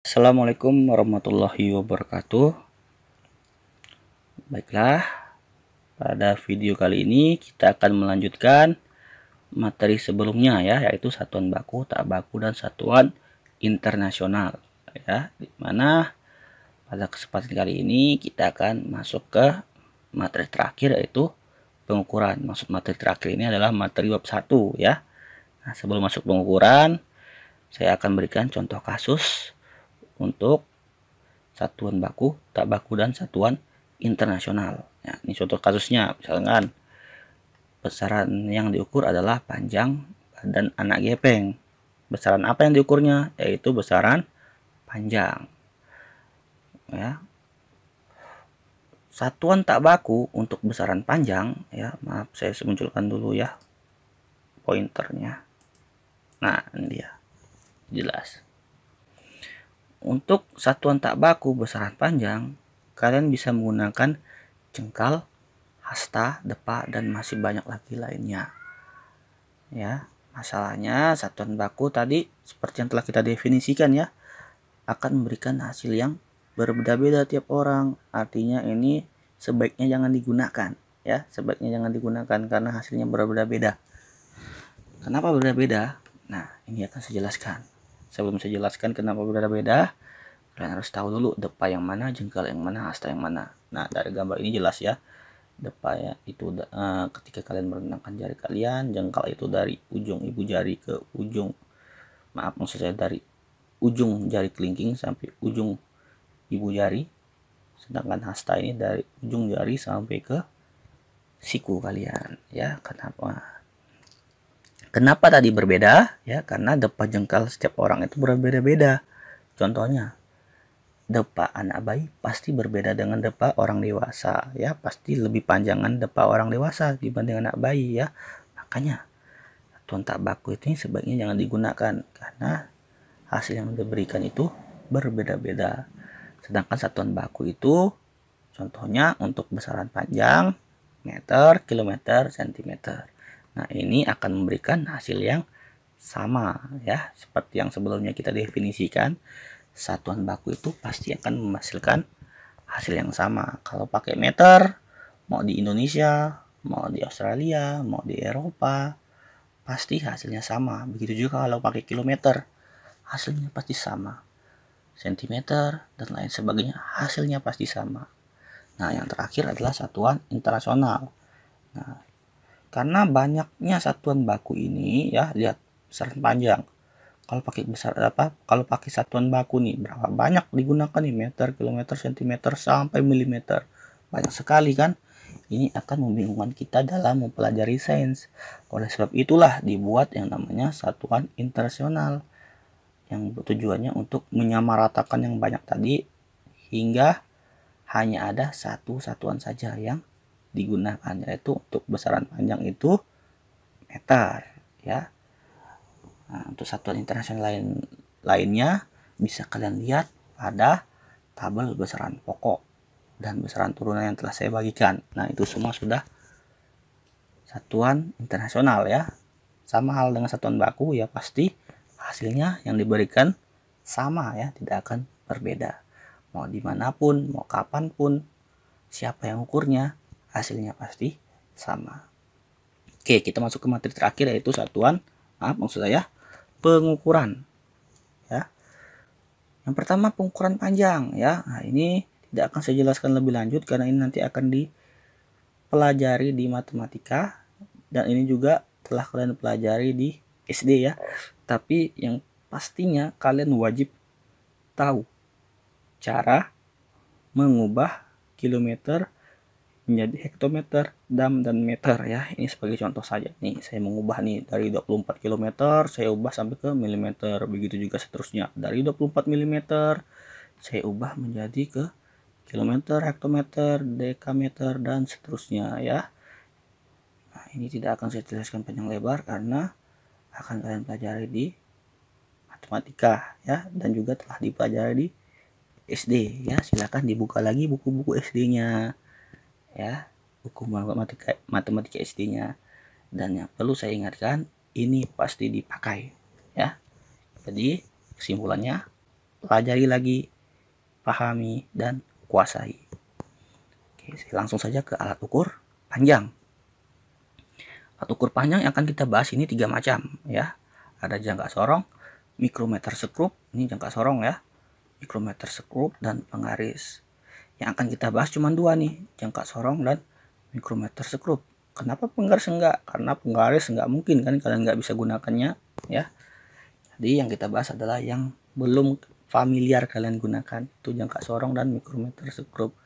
Assalamualaikum warahmatullahi wabarakatuh. Baiklah, pada video kali ini kita akan melanjutkan materi sebelumnya ya, yaitu satuan baku, tak baku, dan satuan internasional ya, dimana pada kesempatan kali ini kita akan masuk ke materi terakhir, yaitu pengukuran. Maksud materi terakhir ini adalah materi bab 1 ya. Nah, sebelum masuk pengukuran, saya akan berikan contoh kasus untuk satuan baku, tak baku, dan satuan internasional. Ya, ini contoh kasusnya, misalkan besaran yang diukur adalah panjang badan anak gepeng. Besaran apa yang diukurnya? Yaitu besaran panjang. Ya. Satuan tak baku untuk besaran panjang, ya, maaf saya munculkan dulu ya pointernya. Nah, ini dia. Jelas. Untuk satuan tak baku besaran panjang, kalian bisa menggunakan jengkal, hasta, depa, dan masih banyak lagi lainnya. Ya, masalahnya satuan baku tadi seperti yang telah kita definisikan ya, akan memberikan hasil yang berbeda-beda tiap orang. Artinya ini sebaiknya jangan digunakan ya, sebaiknya jangan digunakan karena hasilnya berbeda-beda. Kenapa berbeda-beda? Nah, ini akan saya jelaskan. Sebelum saya jelaskan kenapa berbeda-beda, kalian harus tahu dulu depa yang mana, jengkal yang mana, hasta yang mana. Nah, dari gambar ini jelas ya. Depa ya itu ketika kalian merentangkan jari kalian, jengkal itu dari ujung ibu jari ke ujung, maaf maksud saya dari ujung jari kelingking sampai ujung ibu jari. Sedangkan hasta ini dari ujung jari sampai ke siku kalian ya. Kenapa tadi berbeda? Ya, karena depa jengkal setiap orang itu berbeda-beda. Contohnya, depa anak bayi pasti berbeda dengan depa orang dewasa ya, pasti lebih panjangan depa orang dewasa dibanding anak bayi ya. Makanya satuan tak baku itu sebaiknya jangan digunakan karena hasil yang diberikan itu berbeda-beda. Sedangkan satuan baku itu contohnya untuk besaran panjang meter, kilometer, sentimeter. Nah, ini akan memberikan hasil yang sama ya, seperti yang sebelumnya kita definisikan. Satuan baku itu pasti akan menghasilkan hasil yang sama. Kalau pakai meter, mau di Indonesia, mau di Australia, mau di Eropa, pasti hasilnya sama. Begitu juga kalau pakai kilometer, hasilnya pasti sama. Sentimeter dan lain sebagainya, hasilnya pasti sama. Nah, yang terakhir adalah satuan internasional. Nah, karena banyaknya satuan baku ini ya, lihat besaran panjang. Kalau pakai satuan baku nih, berapa banyak digunakan nih, meter, kilometer, sentimeter, sampai milimeter. Banyak sekali kan? Ini akan membingungkan kita dalam mempelajari sains. Oleh sebab itulah dibuat yang namanya satuan internasional, yang tujuannya untuk menyamaratakan yang banyak tadi hingga hanya ada satu satuan saja yang digunakan, yaitu untuk besaran panjang itu meter ya. Nah, untuk satuan internasional lainnya bisa kalian lihat pada tabel besaran pokok dan besaran turunan yang telah saya bagikan. Nah, itu semua sudah satuan internasional ya. Sama hal dengan satuan baku ya, pasti hasilnya yang diberikan sama ya, tidak akan berbeda. Mau dimanapun, mau kapanpun, siapa yang ukurnya, hasilnya pasti sama. Oke, kita masuk ke materi terakhir, yaitu satuan, maksud saya pengukuran ya. Yang pertama pengukuran panjang ya. Nah, ini tidak akan saya jelaskan lebih lanjut karena ini nanti akan dipelajari di matematika, dan ini juga telah kalian pelajari di SD ya. Tapi yang pastinya kalian wajib tahu cara mengubah kilometer menjadi hektometer, dam, dan meter ya. Ini sebagai contoh saja. Nih, saya mengubah nih dari 24 km, saya ubah sampai ke milimeter. Begitu juga seterusnya. Dari 24 mm, saya ubah menjadi ke kilometer, hektometer, dekameter, dan seterusnya ya. Nah, ini tidak akan saya jelaskan panjang lebar karena akan kalian pelajari di matematika ya, dan juga telah dipelajari di SD ya. Silahkan dibuka lagi buku-buku SD-nya ya, buku matematika SD-nya. Dan yang perlu saya ingatkan, ini pasti dipakai ya. Jadi kesimpulannya, pelajari lagi, pahami, dan kuasai. Oke, langsung saja ke alat ukur panjang. Alat ukur panjang yang akan kita bahas ini 3 macam ya. Ada jangka sorong, mikrometer sekrup, ini jangka sorong ya, mikrometer sekrup, dan penggaris. Yang akan kita bahas cuma 2 nih, jangka sorong dan mikrometer sekrup. Kenapa penggaris enggak? Karena penggaris enggak mungkin kan kalian nggak bisa gunakannya ya. Jadi yang kita bahas adalah yang belum familiar kalian gunakan, itu jangka sorong dan mikrometer sekrup.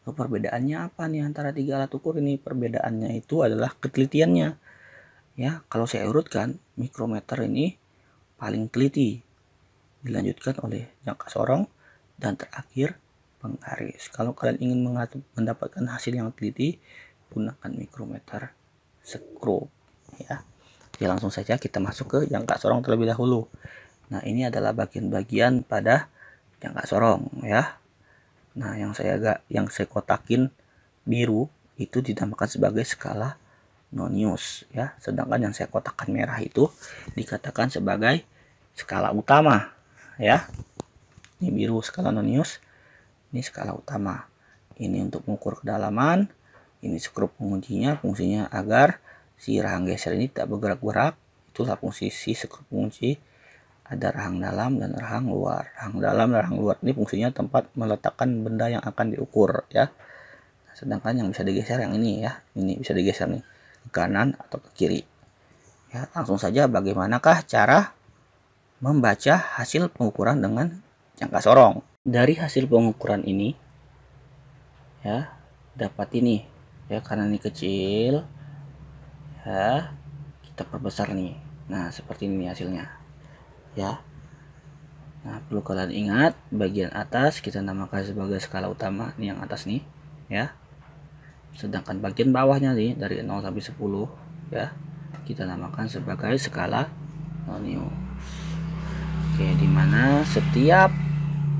Perbedaannya apa nih antara 3 alat ukur ini? Perbedaannya itu adalah ketelitiannya ya. Kalau saya urutkan, mikrometer ini paling teliti, dilanjutkan oleh jangka sorong, dan terakhir penggaris. Kalau kalian ingin mendapatkan hasil yang teliti, gunakan mikrometer sekrup ya. Oke, langsung saja kita masuk ke jangka sorong terlebih dahulu. Nah, ini adalah bagian-bagian pada jangka sorong ya. Nah, yang saya kotakin biru itu dinamakan sebagai skala Nonius ya. Sedangkan yang saya kotakan merah itu dikatakan sebagai skala utama ya. Ini biru skala Nonius, ini skala utama. Ini untuk mengukur kedalaman, ini skrup penguncinya, fungsinya agar si rahang geser ini tak bergerak-gerak. Itulah fungsi si skrup pengunci. Ada rahang dalam dan rahang luar. Rahang dalam dan rahang luar ini fungsinya tempat meletakkan benda yang akan diukur ya. Sedangkan yang bisa digeser yang ini ya, ini bisa digeser nih ke kanan atau ke kiri ya. Langsung saja, bagaimanakah cara membaca hasil pengukuran dengan jangka sorong? Dari hasil pengukuran ini ya, dapat ini ya, karena ini kecil ya, kita perbesar nih. Nah, seperti ini hasilnya ya. Nah, perlu kalian ingat, bagian atas kita namakan sebagai skala utama, ini yang atas nih ya. Sedangkan bagian bawahnya nih dari 0 sampai 10 ya, kita namakan sebagai skala Nonius. Oke, dimana setiap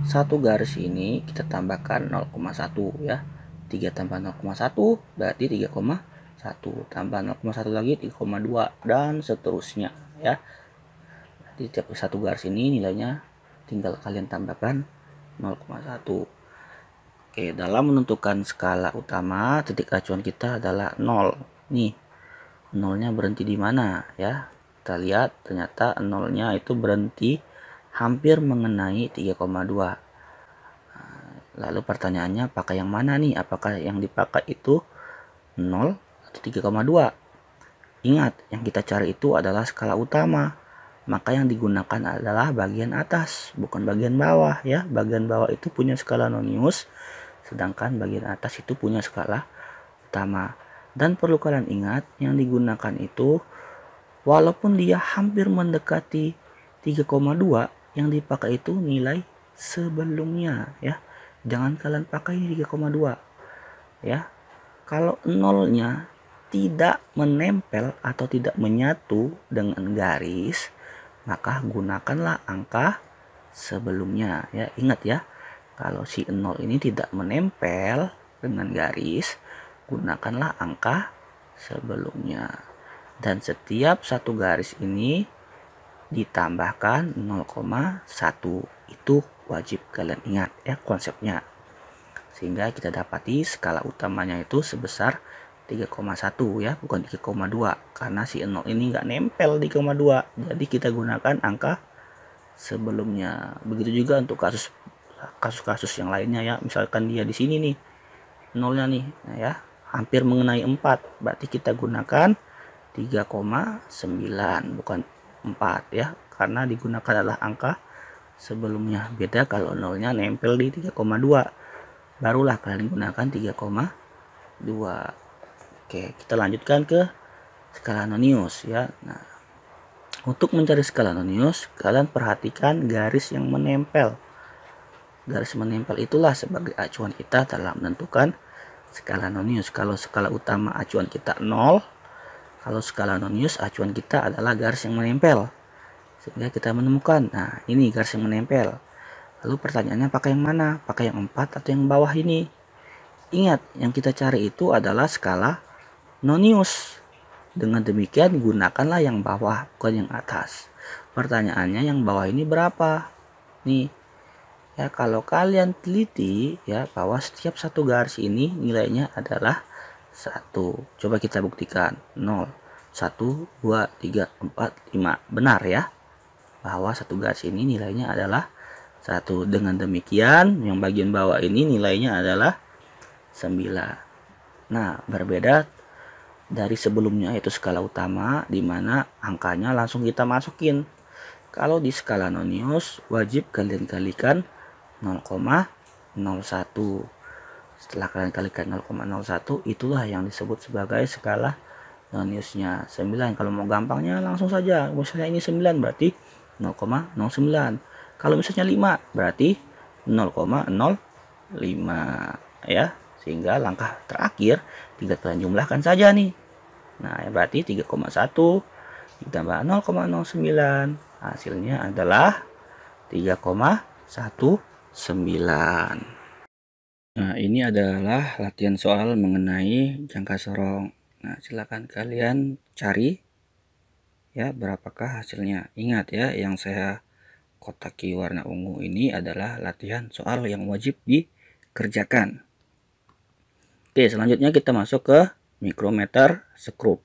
satu garis ini kita tambahkan 0,1 ya. 3 tambah 0,1 berarti 3,1, tambah 0,1 lagi 3,2, dan seterusnya ya. Di tiap satu garis ini nilainya tinggal kalian tambahkan 0,1. Oke, dalam menentukan skala utama, titik acuan kita adalah 0. Nih, nolnya berhenti di mana ya? Kita lihat ternyata nolnya itu berhenti hampir mengenai 3,2. Lalu pertanyaannya, pakai yang mana nih? Apakah yang dipakai itu 0 atau 3,2? Ingat, yang kita cari itu adalah skala utama. Maka yang digunakan adalah bagian atas, bukan bagian bawah ya. Bagian bawah itu punya skala Nonius, sedangkan bagian atas itu punya skala utama. Dan perlu kalian ingat, yang digunakan itu walaupun dia hampir mendekati 3,2, yang dipakai itu nilai sebelumnya ya. Jangan kalian pakai 3,2 ya. Kalau nolnya tidak menempel atau tidak menyatu dengan garis, maka gunakanlah angka sebelumnya ya. Ingat ya, kalau si 0 ini tidak menempel dengan garis, gunakanlah angka sebelumnya. Dan setiap satu garis ini ditambahkan 0,1. Itu wajib kalian ingat ya konsepnya. Sehingga kita dapati skala utamanya itu sebesar 3,1 ya, bukan 3,2, karena si 0 ini nggak nempel di 0,2, jadi kita gunakan angka sebelumnya. Begitu juga untuk kasus-kasus yang lainnya ya. Misalkan dia di sini nih nolnya nih ya, hampir mengenai 4, berarti kita gunakan 3,9 bukan 4 ya, karena digunakan adalah angka sebelumnya. Beda kalau nolnya nempel di 3,2, barulah kalian gunakan 3,2. Oke, kita lanjutkan ke skala Nonius ya. Nah, untuk mencari skala Nonius, kalian perhatikan garis yang menempel. Garis menempel itulah sebagai acuan kita dalam menentukan skala Nonius. Kalau skala utama acuan kita 0, kalau skala Nonius acuan kita adalah garis yang menempel. Sehingga kita menemukan, nah ini garis yang menempel. Lalu pertanyaannya, pakai yang mana? Pakai yang 4 atau yang bawah ini? Ingat, yang kita cari itu adalah skala Nonius. Dengan demikian gunakanlah yang bawah, bukan yang atas. Pertanyaannya, yang bawah ini berapa? Nih, Ya, kalau kalian teliti ya bahwa setiap satu garis ini nilainya adalah 1. Coba kita buktikan. 0, 1, 2, 3, 4, 5. Benar ya? Bahwa satu garis ini nilainya adalah 1. Dengan demikian, yang bagian bawah ini nilainya adalah 9. Nah, berbeda dari sebelumnya yaitu skala utama di mana angkanya langsung kita masukin. Kalau di skala nonius wajib kalian kalikan 0,01. Setelah kalian kalikan 0,01, itulah yang disebut sebagai skala noniusnya 9. Kalau mau gampangnya langsung saja, misalnya ini 9 berarti 0,09. Kalau misalnya 5 berarti 0,05 ya. Sehingga langkah terakhir tinggal kalian jumlahkan saja nih. Nah, berarti 3,1 ditambah 0,09 hasilnya adalah 3,19. Nah, ini adalah latihan soal mengenai jangka sorong. Nah, silakan kalian cari ya berapakah hasilnya. Ingat ya, yang saya kotaki warna ungu ini adalah latihan soal yang wajib dikerjakan. Oke, selanjutnya kita masuk ke mikrometer sekrup.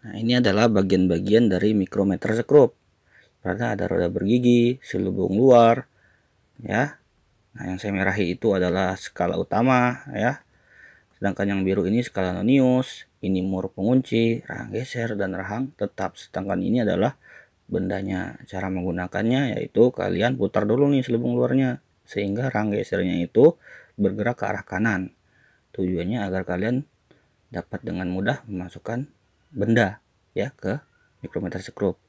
Nah, ini adalah bagian-bagian dari mikrometer sekrup. Karena ada roda bergigi, selubung luar, ya. Nah, yang saya merahi itu adalah skala utama, ya. Sedangkan yang biru ini skala nonius, ini mur pengunci, rahang geser, dan rahang tetap. Sedangkan ini adalah bendanya. Cara menggunakannya yaitu kalian putar dulu nih selubung luarnya, sehingga rahang gesernya itu bergerak ke arah kanan. Tujuannya agar kalian dapat dengan mudah memasukkan benda ya ke mikrometer sekrup.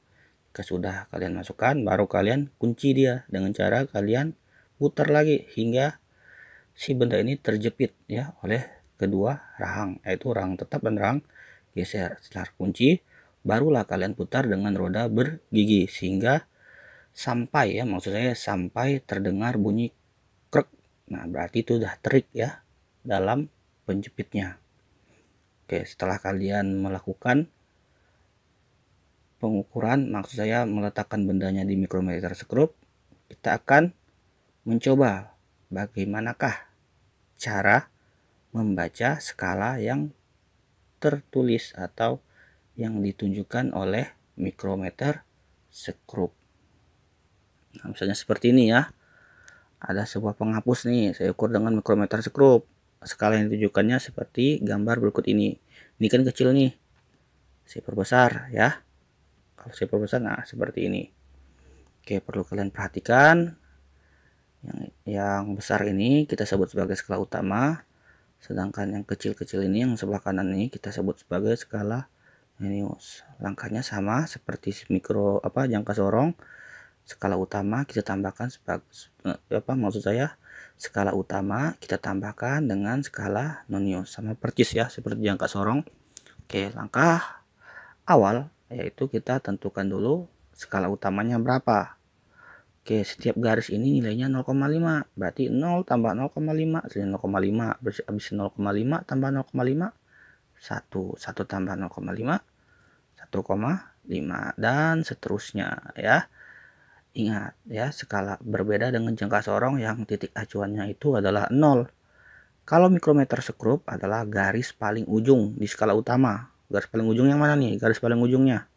Jika sudah kalian masukkan, baru kalian kunci dia dengan cara kalian putar lagi hingga si benda ini terjepit ya oleh kedua rahang, yaitu rahang tetap dan rahang geser. Setelah kunci, barulah kalian putar dengan roda bergigi sehingga sampai ya, maksud saya sampai terdengar bunyi krek. Nah, berarti itu sudah trik ya dalam penjepitnya. Oke, setelah kalian melakukan pengukuran, maksud saya meletakkan bendanya di mikrometer sekrup, kita akan mencoba bagaimanakah cara membaca skala yang tertulis atau yang ditunjukkan oleh mikrometer sekrup. Nah, misalnya seperti ini ya. Ada sebuah penghapus nih, saya ukur dengan mikrometer sekrup. Skala yang ditunjukkannya seperti gambar berikut ini. Ini kan kecil nih. Saya perbesar ya. Kalau saya perbesar, nah seperti ini. Oke, perlu kalian perhatikan. Yang besar ini kita sebut sebagai skala utama. Sedangkan yang kecil-kecil ini, yang sebelah kanan ini kita sebut sebagai skala nonius. Langkahnya sama seperti jangka sorong. Skala utama kita tambahkan maksud saya skala utama kita tambahkan dengan skala nonius, sama persis ya seperti jangka sorong. Oke, langkah awal yaitu kita tentukan dulu skala utamanya berapa. Oke, setiap garis ini nilainya 0,5, berarti 0 tambah 0,5 hasilnya 0,5, habis 0,5 tambah 0,5 1 tambah 0,5 1,5 dan seterusnya ya. Ingat ya, skala berbeda dengan jangka sorong yang titik acuannya itu adalah 0. Kalau mikrometer sekrup adalah garis paling ujung di skala utama. Garis paling ujung yang mana nih? Garis paling ujungnya.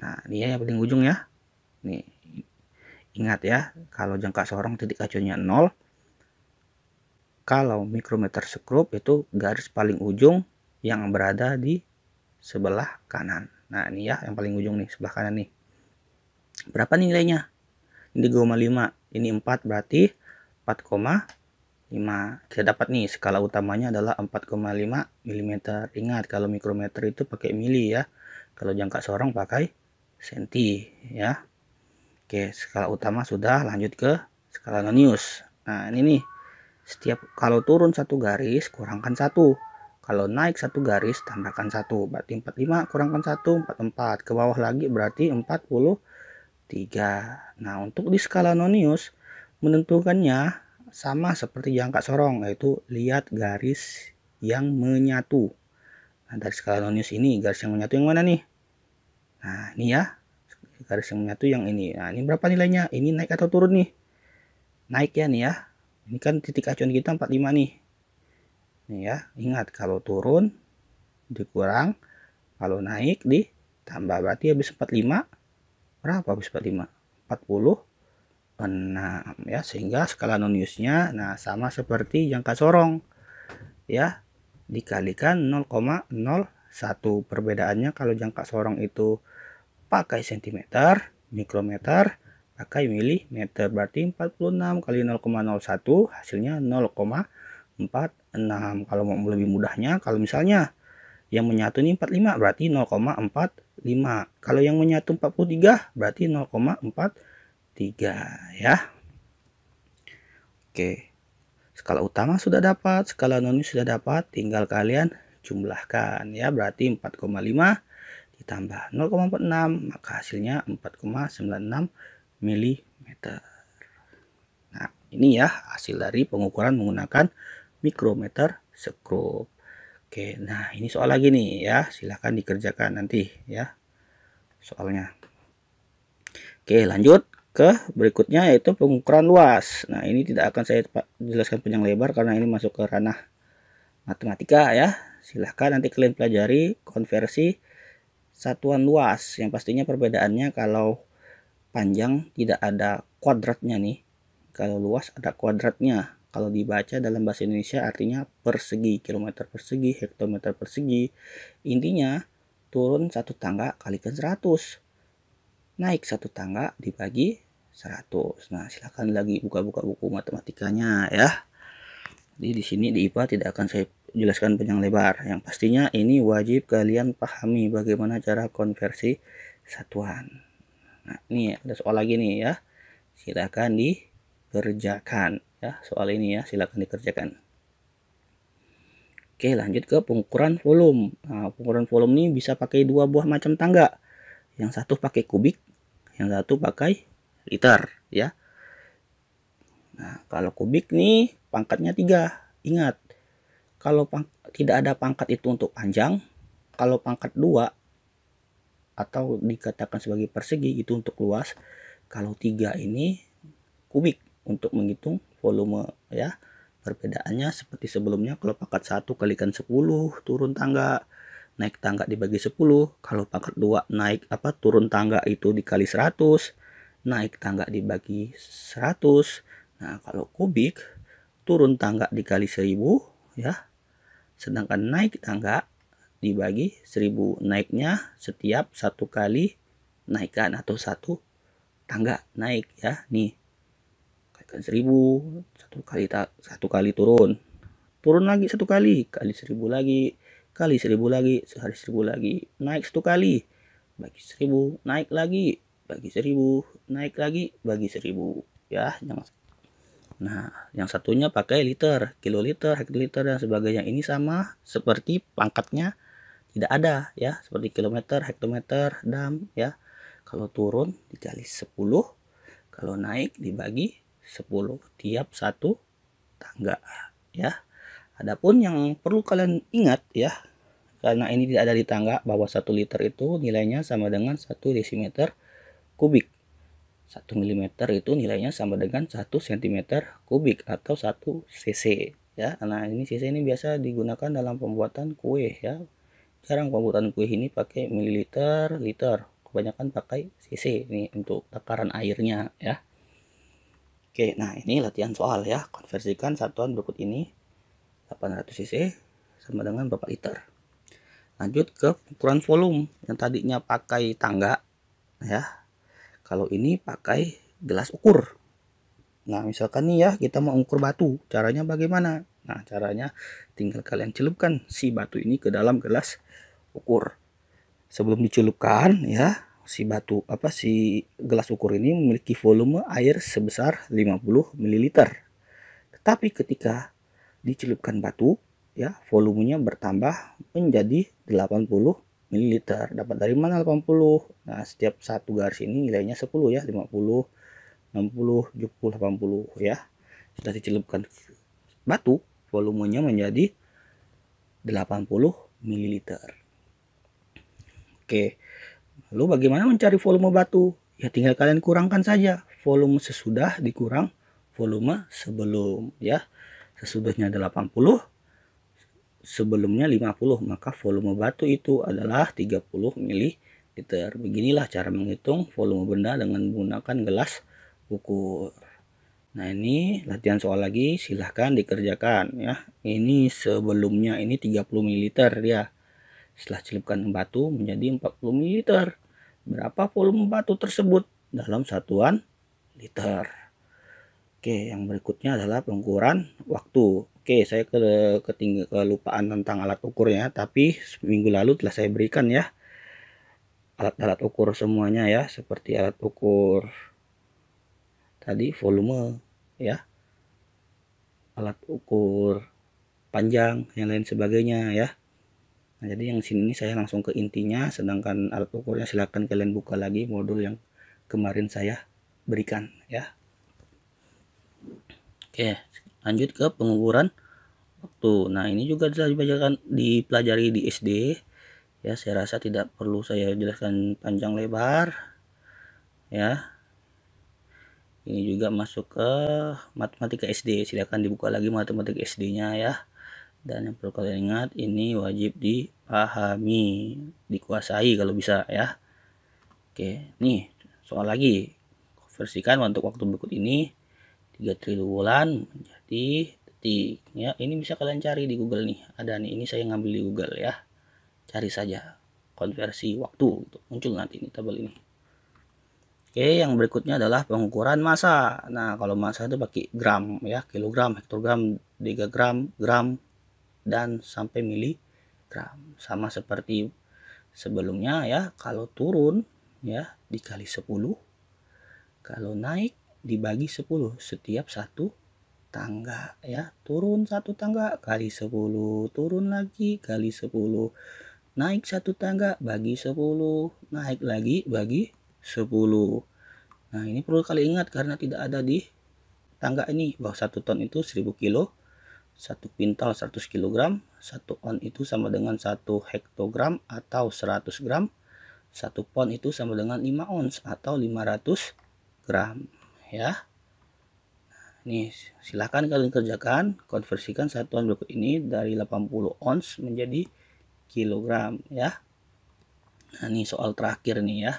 Nah, ini ya yang paling ujung ya. Nih. Ingat ya, kalau jangka sorong titik acuannya 0. Kalau mikrometer sekrup itu garis paling ujung yang berada di sebelah kanan. Nah, ini ya yang paling ujung nih, sebelah kanan nih. Berapa nilainya? Ini 2,5, ini 4, berarti 4,5. Kita dapat nih skala utamanya adalah 4,5 mm. Ingat kalau mikrometer itu pakai mili ya. Kalau jangka sorong pakai senti ya. Oke, skala utama sudah, lanjut ke skala nonius. Nah, ini nih. Kalau turun satu garis kurangkan 1. Kalau naik satu garis tambahkan 1. Berarti 45 kurangkan 1, 44. Ke bawah lagi berarti 43. Nah, untuk di skala nonius menentukannya sama seperti jangka sorong, yaitu lihat garis yang menyatu. Nah, dari skala nonius ini garis yang menyatu yang mana nih? Nah, ini ya. Garis yang menyatu yang ini. Nah, ini berapa nilainya? Ini naik atau turun nih? naik ya nih ya. Ini kan titik acuan kita 45 nih. Nih ya, ingat kalau turun dikurang, kalau naik ditambah, berarti habis 45 berapa habis 45? 46 ya, sehingga skala noniusnya nah sama seperti jangka sorong ya, dikalikan 0,01. Perbedaannya kalau jangka sorong itu pakai cm, mikrometer pakai milimeter, berarti 46 kali 0,01 hasilnya 0,46. Kalau mau lebih mudahnya, kalau misalnya yang menyatu ini 45 berarti 0,45, kalau yang menyatu 43 berarti 0,43 ya. Oke, skala utama sudah dapat, skala nonius sudah dapat, tinggal kalian jumlahkan ya, berarti 4,5 ditambah 0,46 maka hasilnya 4,96 mm. Nah, ini ya hasil dari pengukuran menggunakan mikrometer skrup. Oke, nah ini soal lagi nih ya, silahkan dikerjakan nanti ya soalnya. Oke, lanjut ke berikutnya yaitu pengukuran luas. Nah, ini tidak akan saya jelaskan panjang lebar karena ini masuk ke ranah matematika ya. Silahkan nanti kalian pelajari konversi satuan luas, yang pastinya perbedaannya kalau panjang tidak ada kuadratnya nih, kalau luas ada kuadratnya. Kalau dibaca dalam bahasa Indonesia artinya persegi, kilometer persegi, hektometer persegi. Intinya turun satu tangga kalikan 100, naik satu tangga dibagi 100. Nah, silahkan lagi buka-buka buku matematikanya ya. Jadi di sini di IPA tidak akan saya jelaskan panjang lebar. Yang pastinya ini wajib kalian pahami bagaimana cara konversi satuan. Nah, ini ada soal lagi nih ya. Silakan dikerjakan ya. Soal ini ya, silakan dikerjakan. Oke, lanjut ke pengukuran volume. Nah, pengukuran volume ini bisa pakai dua buah macam tangga. Yang satu pakai kubik, yang satu pakai liter ya. Nah, kalau kubik nih pangkatnya 3. Ingat, kalau tidak ada pangkat itu untuk panjang, kalau pangkat 2 atau dikatakan sebagai persegi itu untuk luas, kalau 3 ini kubik untuk menghitung volume ya. Perbedaannya seperti sebelumnya, kalau pangkat 1 kalikan 10 turun tangga, naik tangga dibagi 10. Kalau pangkat 2 naik turun tangga itu dikali 100, naik tangga dibagi 100. Nah, kalau kubik turun tangga dikali 1000 ya. Sedangkan naik tangga dibagi 1000. Naiknya setiap satu kali naikkan atau satu tangga naik ya. Nih. Kalikan 1000, satu kali turun. Turun lagi satu kali 1000 lagi, kali 1000 lagi, sehari 1000 lagi. Naik satu kali bagi 1000, naik lagi bagi 1000, naik lagi bagi 1000 ya. Nah, yang satunya pakai liter, kiloliter, hektoliter dan sebagainya. Ini sama seperti pangkatnya tidak ada ya, seperti kilometer, hektometer, dam ya. Kalau turun dikali 10, kalau naik dibagi 10 tiap satu tangga ya. Adapun yang perlu kalian ingat ya, karena ini tidak ada di tangga, bahwa 1 liter itu nilainya sama dengan 1 desimeter kubik. 1 mm itu nilainya sama dengan 1 cm kubik atau 1 cc ya. Nah, ini cc ini biasa digunakan dalam pembuatan kue ya. Jarang pembuatan kue ini pakai mililiter, liter. Kebanyakan pakai cc ini untuk takaran airnya ya. Oke, nah ini latihan soal ya. Konversikan satuan berikut ini. 800 cc sama dengan berapa liter. Lanjut ke ukuran volume. Yang tadinya pakai tangga ya, kalau ini pakai gelas ukur. Nah, misalkan nih ya, kita mau ukur batu, caranya bagaimana? Nah, caranya tinggal kalian celupkan si batu ini ke dalam gelas ukur. Sebelum dicelupkan ya, si gelas ukur ini memiliki volume air sebesar 50 ml. Tetapi ketika dicelupkan batu ya, volumenya bertambah menjadi 80 ml. Dapat dari mana 80? Nah, setiap satu garis ini nilainya 10 ya, 50, 60, 70, 80 ya. Sudah dicelupkan batu, volumenya menjadi 80 ml. Oke. Lalu bagaimana mencari volume batu? Ya tinggal kalian kurangkan saja volume sesudah dikurang volume sebelum, ya. Sesudahnya 80, sebelumnya 50, maka volume batu itu adalah 30 ml. Beginilah cara menghitung volume benda dengan menggunakan gelas ukur. Nah, ini latihan soal lagi, silahkan dikerjakan ya. Ini sebelumnya ini 30 ml ya. Setelah celupkan batu menjadi 40 ml. Berapa volume batu tersebut dalam satuan liter? Oke, yang berikutnya adalah pengukuran waktu. Oke, saya kelupaan tentang alat ukurnya, tapi minggu lalu telah saya berikan ya alat-alat ukur semuanya ya, seperti alat ukur tadi volume ya, alat ukur panjang, yang lain sebagainya ya. Nah, jadi yang sini saya langsung ke intinya, sedangkan alat ukurnya silahkan kalian buka lagi modul yang kemarin saya berikan ya. Oke, lanjut ke pengukuran waktu. Nah, ini juga telah dipelajari di SD ya. Saya rasa tidak perlu saya jelaskan panjang lebar ya. Ini juga masuk ke matematika SD, silahkan dibuka lagi matematika SD-nya ya. Dan yang perlu kalian ingat, ini wajib dipahami, dikuasai kalau bisa ya. Oke, nih soal lagi. Konversikan untuk waktu berikut ini 3 triwulan menjadi detik ya. Ini bisa kalian cari di Google nih. Ada nih, ini saya ngambil di Google ya. Cari saja konversi waktu, gitu. Muncul nanti ini tabel ini. Oke, yang berikutnya adalah pengukuran massa. Nah, kalau massa itu pakai gram ya, kilogram, hektogram, decagram, gram, dan sampai miligram. Sama seperti sebelumnya ya. Kalau turun ya dikali 10, kalau naik dibagi 10 setiap satu tangga ya. Turun satu tangga kali 10, turun lagi kali 10, naik satu tangga bagi 10, naik lagi bagi 10. Nah, ini perlu kalian ingat karena tidak ada di tangga ini bahwa 1 ton itu 1000 kilo, 1 pintal 100 kg, 1 on itu sama dengan 1 hektogram atau 100 gram, 1 pon itu sama dengan 5 ons atau 500 gram ya. Nih, silahkan kalian kerjakan, konversikan satuan berikut ini dari 80 ons menjadi kilogram ya. Nah, ini soal terakhir nih ya.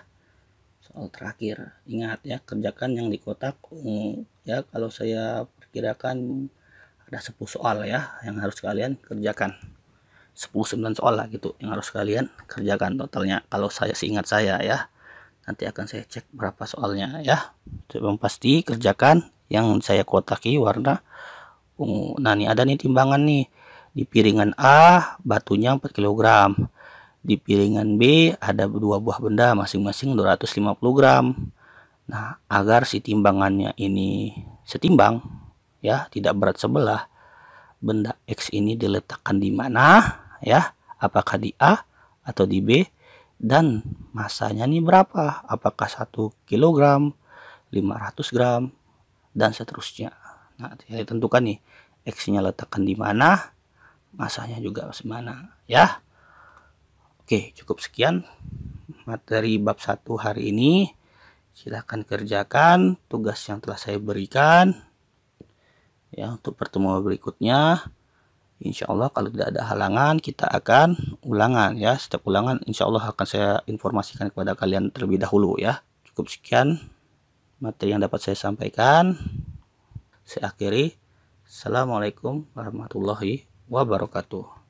Soal terakhir, ingat ya, kerjakan yang di kotak ungu ya. Kalau saya perkirakan ada 10 soal ya yang harus kalian kerjakan. 9 soal lah gitu yang harus kalian kerjakan totalnya, kalau saya seingat saya ya. Nanti akan saya cek berapa soalnya ya. Yang pasti kerjakan yang saya kotaki warna ungu. Nah, ini ada nih timbangan nih. Di piringan A batunya 4 kg. Di piringan B ada 2 buah benda masing-masing 250 gram. Nah, agar si timbangannya ini setimbang ya, tidak berat sebelah, benda X ini diletakkan di mana ya? Apakah di A atau di B? Dan masanya nih berapa? Apakah 1 kg, 500 gram, dan seterusnya. Nah, saya tentukan nih X-nya letakkan di mana, masanya juga mana ya. Oke, cukup sekian materi bab 1 hari ini. Silahkan kerjakan tugas yang telah saya berikan ya. Untuk pertemuan berikutnya, insya Allah kalau tidak ada halangan, kita akan ulangan ya. Setiap ulangan insya Allah akan saya informasikan kepada kalian terlebih dahulu ya. Cukup sekian materi yang dapat saya sampaikan. Saya akhiri. Assalamualaikum warahmatullahi wabarakatuh.